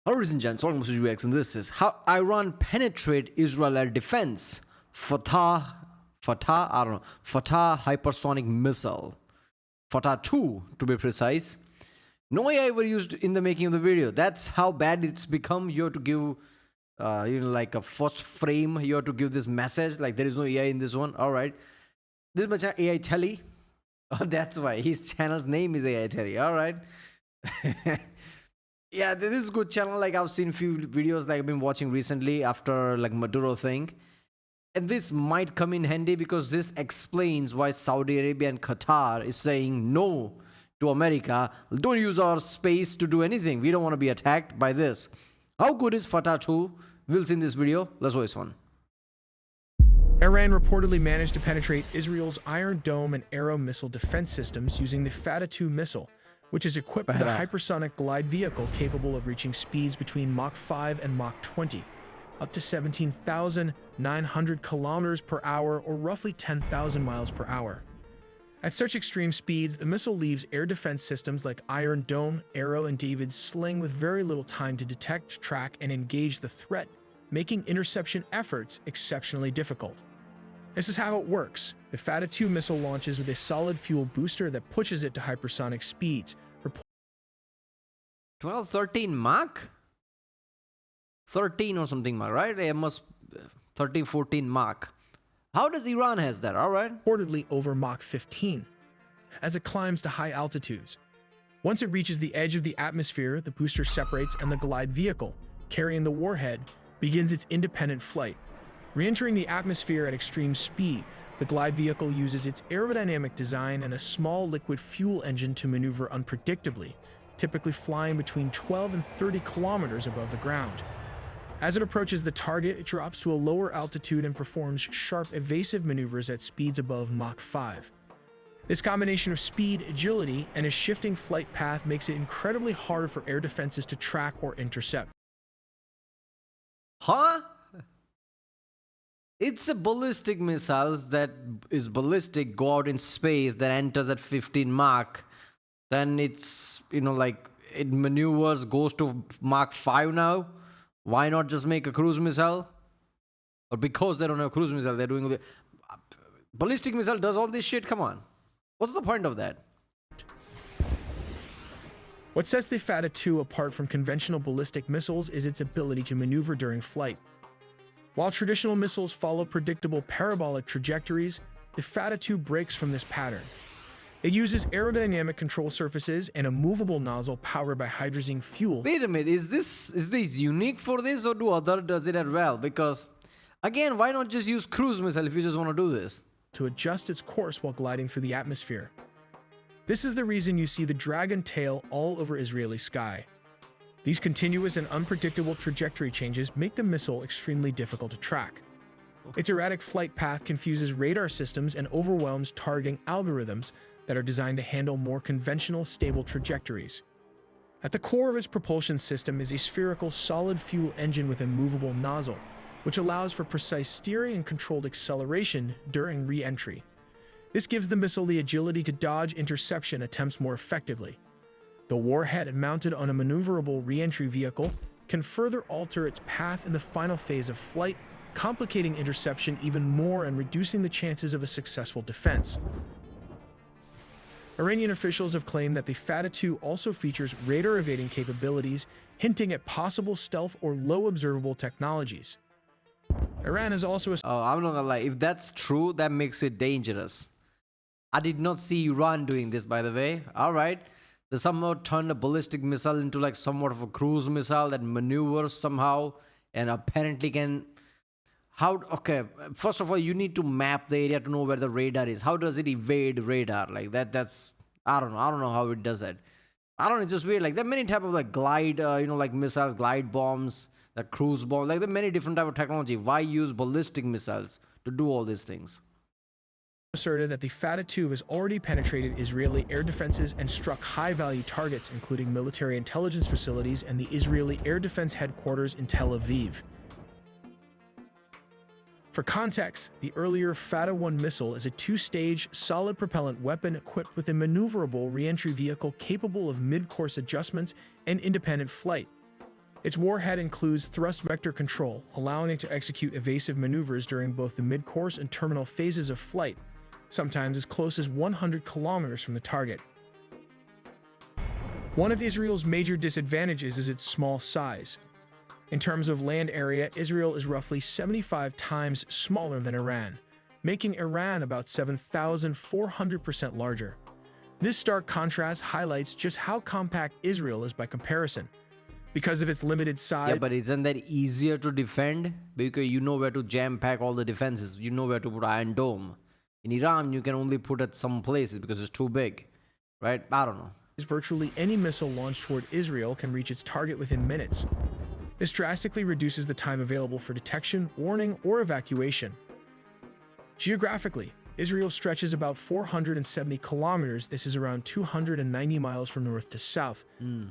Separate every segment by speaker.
Speaker 1: Hello, ladies and gents, welcome to UX, and this is how Iran penetrate Israel air defense. Fattah hypersonic missile. Fattah 2, to be precise. No AI were used in the making of the video. That's how bad it's become. You have to give, like a first frame. You have to give this message. Like there is no AI in this one. All right, this is my channel, AI Telly. Oh, that's why his channel's name is AI Telly. All right. Yeah, this is a good channel. Like I've seen few videos like I've been watching recently after like Maduro thing. And this might come in handy because this explains why Saudi Arabia and Qatar is saying no to America. Don't use our space to do anything. We don't want to be attacked by this. How good is Fattah 2? We'll see in this video. Let's watch this one.
Speaker 2: Iran reportedly managed to penetrate Israel's Iron Dome and Arrow missile defense systems using the Fattah 2 missile, which is equipped with a hypersonic glide vehicle capable of reaching speeds between Mach 5 and Mach 20, up to 17,900 kilometers per hour or roughly 10,000 miles per hour. At such extreme speeds, the missile leaves air defense systems like Iron Dome, Arrow, and David's Sling with very little time to detect, track, and engage the threat, making interception efforts exceptionally difficult. This is how it works. The Fattah 2 missile launches with a solid fuel booster that pushes it to hypersonic speeds.
Speaker 1: 12, 13 Mach? 13 or something Mach, right? It must 13, 14 Mach. How does Iran has that? All right.
Speaker 2: Reportedly over Mach 15 as it climbs to high altitudes. Once it reaches the edge of the atmosphere, the booster separates and the glide vehicle, carrying the warhead, begins its independent flight. Re-entering the atmosphere at extreme speed, the glide vehicle uses its aerodynamic design and a small liquid fuel engine to maneuver unpredictably, typically flying between 12 and 30 kilometers above the ground. As it approaches the target, it drops to a lower altitude and performs sharp evasive maneuvers at speeds above Mach 5. This combination of speed, agility, and a shifting flight path makes it incredibly hard for air defenses to track or intercept.
Speaker 1: Huh? It's a ballistic missile that is ballistic, go out in space, that enters at 15 Mach. Then it's, like it maneuvers, goes to Mach 5 now. Why not just make a cruise missile? Or because they don't have a cruise missile, they're doing the ballistic missile does all this shit? Come on. What's the point of that?
Speaker 2: What sets the Fattah 2 apart from conventional ballistic missiles is its ability to maneuver during flight. While traditional missiles follow predictable parabolic trajectories, the Fattah 2 breaks from this pattern. It uses aerodynamic control surfaces and a movable nozzle powered by hydrogen fuel.
Speaker 1: Wait a minute, is this unique for this, or do other does it as well? Because again, why not just use cruise missile if you just want to do this?
Speaker 2: To adjust its course while gliding through the atmosphere. This is the reason you see the dragon tail all over Israeli sky. These continuous and unpredictable trajectory changes make the missile extremely difficult to track. Its erratic flight path confuses radar systems and overwhelms targeting algorithms that are designed to handle more conventional, stable trajectories. At the core of its propulsion system is a spherical solid fuel engine with a movable nozzle, which allows for precise steering and controlled acceleration during re-entry. This gives the missile the agility to dodge interception attempts more effectively. The warhead mounted on a maneuverable re-entry vehicle can further alter its path in the final phase of flight, complicating interception even more and reducing the chances of a successful defense. Iranian officials have claimed that the Fattah 2 also features radar evading capabilities, hinting at possible stealth or low observable technologies. Iran has also...
Speaker 1: Oh, I'm not gonna lie. If that's true, that makes it dangerous. I did not see Iran doing this, by the way. All right. They somehow turned a ballistic missile into like somewhat of a cruise missile that maneuvers somehow and apparently can... Okay, first of all, you need to map the area to know where the radar is. How does it evade radar? Like that's... I don't know how it does it. I don't know, it's just weird. Like there are many type of like glide, like missiles, glide bombs, the cruise bomb. Like there are many different type of technology. Why use ballistic missiles to do all these things?
Speaker 2: Asserted that the Fattah 2 has already penetrated Israeli air defenses and struck high-value targets, including military intelligence facilities and the Israeli Air Defense Headquarters in Tel Aviv. For context, the earlier Fattah 1 missile is a two-stage, solid propellant weapon equipped with a maneuverable re-entry vehicle capable of mid-course adjustments and independent flight. Its warhead includes thrust vector control, allowing it to execute evasive maneuvers during both the mid-course and terminal phases of flight, sometimes as close as 100 kilometers from the target. One of Israel's major disadvantages is its small size. In terms of land area, Israel is roughly 75 times smaller than Iran, making Iran about 7,400% larger. This stark contrast highlights just how compact Israel is by comparison. Because of its limited size...
Speaker 1: Yeah, but isn't that easier to defend? Because you know where to jam-pack all the defenses. You know where to put Iron Dome. In Iran, you can only put it some places because it's too big. Right? I don't know.
Speaker 2: Virtually any missile launched toward Israel can reach its target within minutes. This drastically reduces the time available for detection, warning, or evacuation. Geographically, Israel stretches about 470 kilometers. This is around 290 miles from north to south.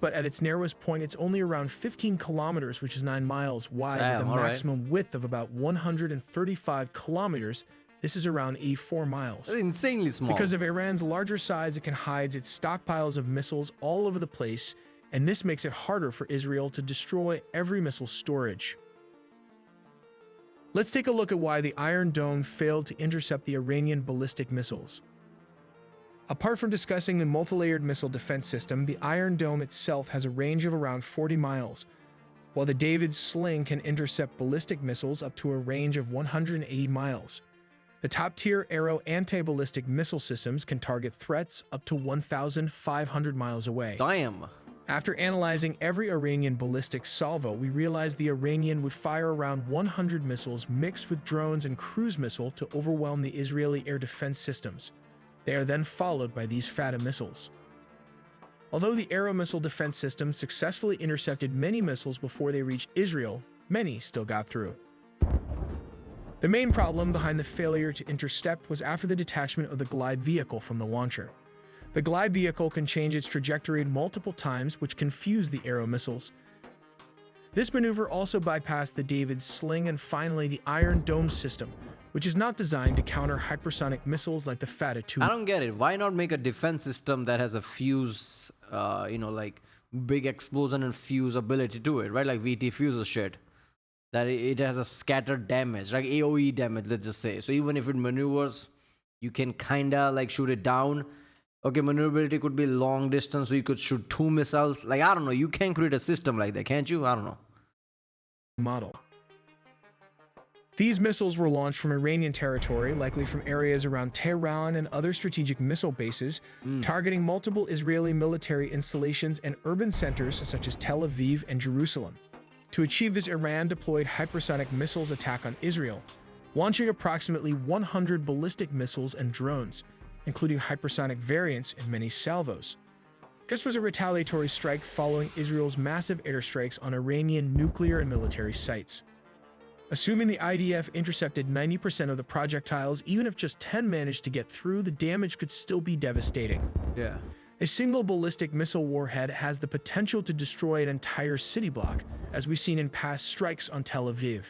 Speaker 2: But at its narrowest point, it's only around 15 kilometers, which is 9 miles wide, with a maximum width of about 135 kilometers. This is around 84 miles.
Speaker 1: That's insanely small.
Speaker 2: Because of Iran's larger size, it can hide its stockpiles of missiles all over the place, and this makes it harder for Israel to destroy every missile storage. Let's take a look at why the Iron Dome failed to intercept the Iranian ballistic missiles. Apart from discussing the multi-layered missile defense system, the Iron Dome itself has a range of around 40 miles, while the David's sling can intercept ballistic missiles up to a range of 180 miles. The top-tier Arrow anti-ballistic missile systems can target threats up to 1,500 miles away.
Speaker 1: Damn.
Speaker 2: After analyzing every Iranian ballistic salvo, we realized the Iranian would fire around 100 missiles mixed with drones and cruise missile to overwhelm the Israeli air defense systems. They are then followed by these Fattah missiles. Although the Arrow missile defense system successfully intercepted many missiles before they reached Israel, many still got through. The main problem behind the failure to intercept was after the detachment of the glide vehicle from the launcher. The glide vehicle can change its trajectory multiple times, which confused the Arrow missiles. This maneuver also bypassed the David's sling and finally the Iron Dome system, which is not designed to counter hypersonic missiles like the Fattah 2.
Speaker 1: I don't get it. Why not make a defense system that has a fuse, like big explosion and fuse ability to it, right? Like VT fuses shit. That it has a scattered damage, like AoE damage, let's just say. So even if it maneuvers, you can kinda like shoot it down. Okay, maneuverability could be long distance, so you could shoot 2 missiles. Like, I don't know, you can create a system like that, can't you? I don't know.
Speaker 2: Model. These missiles were launched from Iranian territory, likely from areas around Tehran and other strategic missile bases, targeting multiple Israeli military installations and urban centers such as Tel Aviv and Jerusalem. To achieve this, Iran deployed hypersonic missiles attack on Israel, launching approximately 100 ballistic missiles and drones, including hypersonic variants and many salvos. This was a retaliatory strike following Israel's massive airstrikes on Iranian nuclear and military sites. Assuming the IDF intercepted 90% of the projectiles, even if just 10 managed to get through, the damage could still be devastating.
Speaker 1: Yeah.
Speaker 2: A single ballistic missile warhead has the potential to destroy an entire city block, as we've seen in past strikes on Tel Aviv.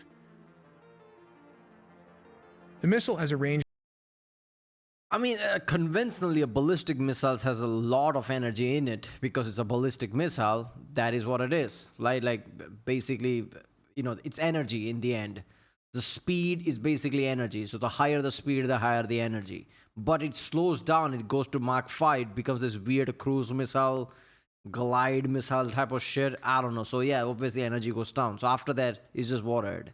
Speaker 2: The missile has a range.
Speaker 1: I mean, conventionally, a ballistic missile has a lot of energy in it because it's a ballistic missile. That is what it is. Like basically, it's energy in the end. The speed is basically energy. So the higher the speed, the higher the energy. But it slows down. It goes to Mach 5. It becomes this weird cruise missile, glide missile type of shit. I don't know. So yeah, obviously energy goes down. So after that, it's just warhead.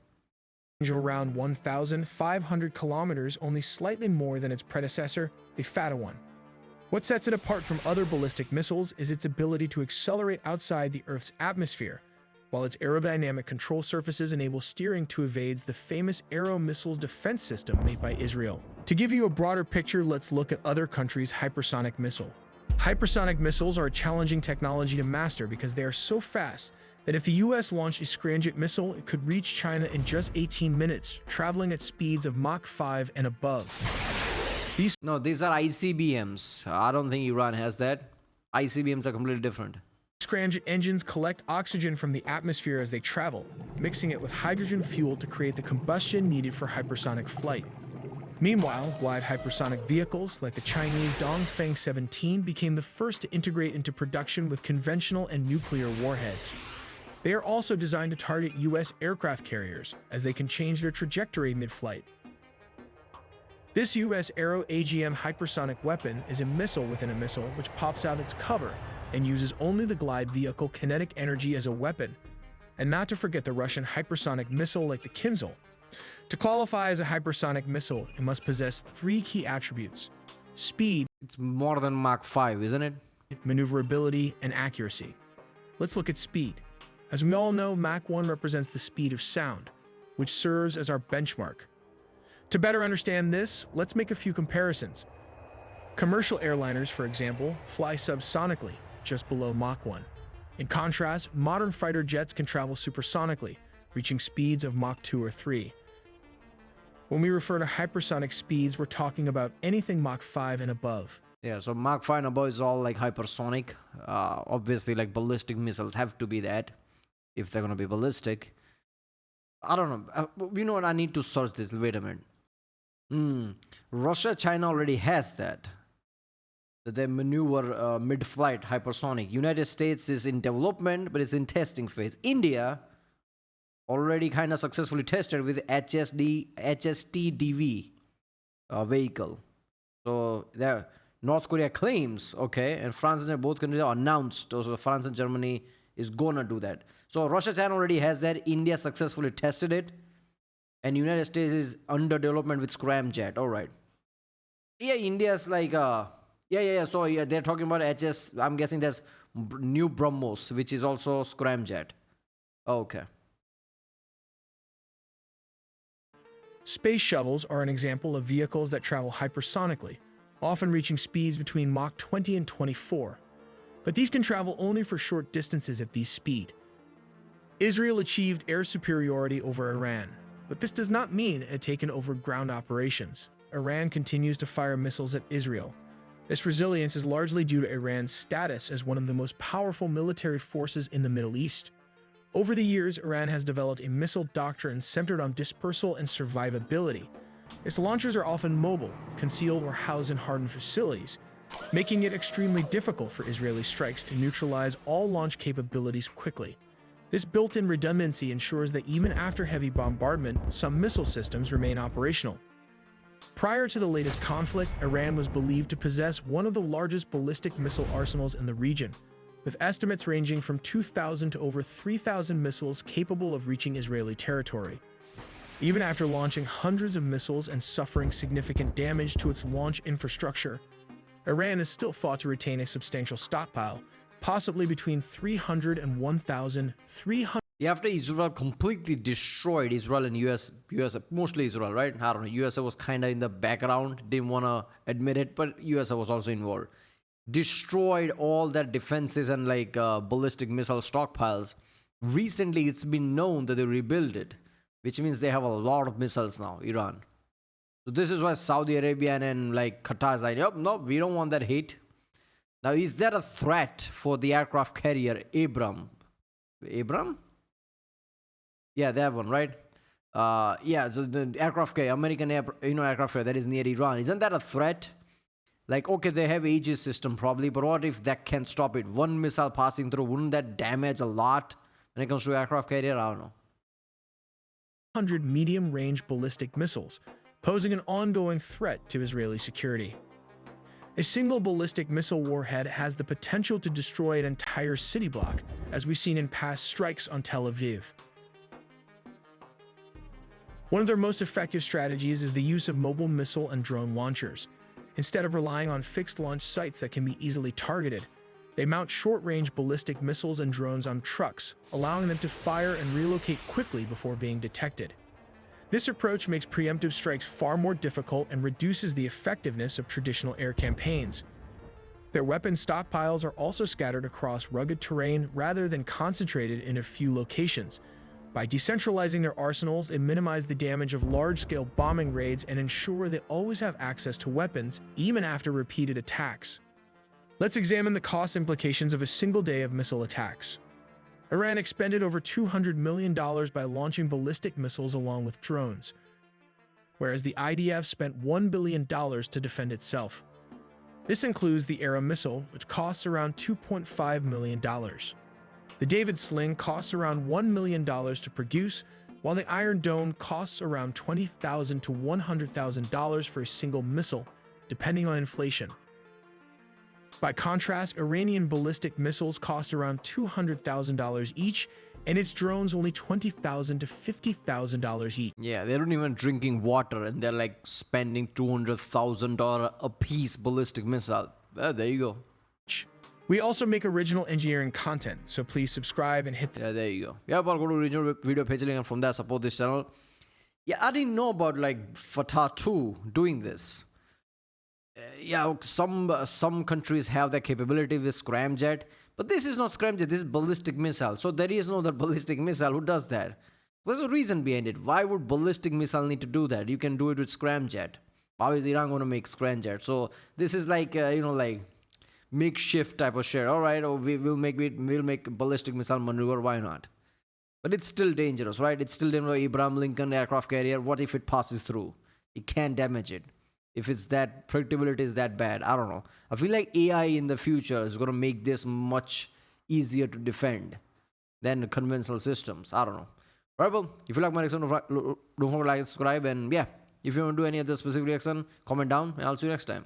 Speaker 2: Of around 1,500 kilometers, only slightly more than its predecessor, the Fattah 1. What sets it apart from other ballistic missiles is its ability to accelerate outside the Earth's atmosphere, while its aerodynamic control surfaces enable steering to evade the famous Arrow missiles defense system made by Israel. To give you a broader picture, let's look at other countries' hypersonic missile. Hypersonic missiles are a challenging technology to master because they are so fast that if the US launched a Scramjet missile, it could reach China in just 18 minutes, traveling at speeds of Mach 5 and above. These
Speaker 1: are ICBMs. I don't think Iran has that. ICBMs are completely different.
Speaker 2: Scramjet engines collect oxygen from the atmosphere as they travel, mixing it with hydrogen fuel to create the combustion needed for hypersonic flight. Meanwhile, glide hypersonic vehicles like the Chinese Dongfeng 17 became the first to integrate into production with conventional and nuclear warheads. They are also designed to target U.S. aircraft carriers, as they can change their trajectory mid-flight. This U.S. Aero AGM hypersonic weapon is a missile within a missile which pops out its cover and uses only the glide vehicle kinetic energy as a weapon, and not to forget the Russian hypersonic missile like the Kinzhal. To qualify as a hypersonic missile, it must possess three key attributes: speed,
Speaker 1: It's more than Mach 5, isn't it?
Speaker 2: maneuverability, and accuracy. Let's look at speed. As we all know, Mach 1 represents the speed of sound, which serves as our benchmark. To better understand this, let's make a few comparisons. Commercial airliners, for example, fly subsonically, just below Mach 1. In contrast, modern fighter jets can travel supersonically, reaching speeds of Mach 2 or 3. When we refer to hypersonic speeds, we're talking about anything Mach 5 and above.
Speaker 1: Yeah, so Mach 5 and above is all like hypersonic. Obviously, like ballistic missiles have to be that if they're going to be ballistic. I don't know. You know what? I need to search this. Wait a minute. Russia, China already has that. That they maneuver mid-flight hypersonic. United States is in development, but it's in testing phase. India already kind of successfully tested with HSTDV vehicle. So there, North Korea claims, okay, and France and both countries announced. So France and Germany is gonna do that. So Russia, China already has that. India successfully tested it, and United States is under development with scramjet. All right. Yeah, India's like So yeah, they're talking about HS. I'm guessing there's new BrahMos, which is also scramjet. Okay.
Speaker 2: Space shuttles are an example of vehicles that travel hypersonically, often reaching speeds between Mach 20 and 24. But these can travel only for short distances at this speed. Israel achieved air superiority over Iran, but this does not mean it had taken over ground operations. Iran continues to fire missiles at Israel. This resilience is largely due to Iran's status as one of the most powerful military forces in the Middle East. Over the years, Iran has developed a missile doctrine centered on dispersal and survivability. Its launchers are often mobile, concealed, or housed in hardened facilities, making it extremely difficult for Israeli strikes to neutralize all launch capabilities quickly. This built-in redundancy ensures that even after heavy bombardment, some missile systems remain operational. Prior to the latest conflict, Iran was believed to possess one of the largest ballistic missile arsenals in the region, with estimates ranging from 2,000 to over 3,000 missiles capable of reaching Israeli territory. Even after launching hundreds of missiles and suffering significant damage to its launch infrastructure, Iran is still thought to retain a substantial stockpile, possibly between 300 and 1,300.
Speaker 1: Yeah, after Israel completely destroyed Israel and US, mostly Israel, right? I don't know. USA was kind of in the background, didn't want to admit it, but USA was also involved. Destroyed all their defenses and like ballistic missile stockpiles. Recently, it's been known that they rebuilt it, which means they have a lot of missiles now, Iran. So this is why Saudi Arabia and like Qatar is like, no, we don't want that hate. Now, is that a threat for the aircraft carrier Abraham? Yeah, that one, right? Yeah, so the aircraft carrier, American aircraft carrier that is near Iran. Isn't that a threat? Like, okay, they have Aegis system probably, but what if that can stop it? One missile passing through, wouldn't that damage a lot when it comes to aircraft carrier? I don't know.
Speaker 2: 100 medium-range ballistic missiles, posing an ongoing threat to Israeli security. A single ballistic missile warhead has the potential to destroy an entire city block, as we've seen in past strikes on Tel Aviv. One of their most effective strategies is the use of mobile missile and drone launchers. Instead of relying on fixed launch sites that can be easily targeted, they mount short-range ballistic missiles and drones on trucks, allowing them to fire and relocate quickly before being detected. This approach makes preemptive strikes far more difficult and reduces the effectiveness of traditional air campaigns. Their weapon stockpiles are also scattered across rugged terrain rather than concentrated in a few locations. By decentralizing their arsenals, they minimize the damage of large-scale bombing raids and ensure they always have access to weapons, even after repeated attacks. Let's examine the cost implications of a single day of missile attacks. Iran expended over $200 million by launching ballistic missiles along with drones, whereas the IDF spent $1 billion to defend itself. This includes the Aram missile, which costs around $2.5 million. The David Sling costs around $1 million to produce, while the Iron Dome costs around $20,000 to $100,000 for a single missile, depending on inflation. By contrast, Iranian ballistic missiles cost around $200,000 each, and its drones only $20,000 to $50,000 each.
Speaker 1: Yeah, they don't even drinking water and they're like spending $200,000 a piece ballistic missile. There you go.
Speaker 2: We also make original engineering content, so please subscribe and hit the...
Speaker 1: Yeah, there you go. Yeah, but go to original video page link and from there support this channel. Yeah, I didn't know about like Fattah 2 doing this. Yeah, some countries have that capability with scramjet, but this is not scramjet, this is ballistic missile. So there is no other ballistic missile who does that. There's a reason behind it. Why would ballistic missile need to do that? You can do it with scramjet. How is Iran going to make scramjet? So this is like like makeshift type of shit. All right, we'll make ballistic missile maneuver. Why not? But it's still dangerous, right? It's still dangerous. Abraham Lincoln aircraft carrier. What if it passes through? It can't damage it. If it's that predictability is that bad, I don't know. I feel like AI in the future is going to make this much easier to defend than conventional systems. I don't know. Alright, well, if you like my reaction, don't forget to like and subscribe. And yeah, if you want to do any other specific reaction, comment down and I'll see you next time.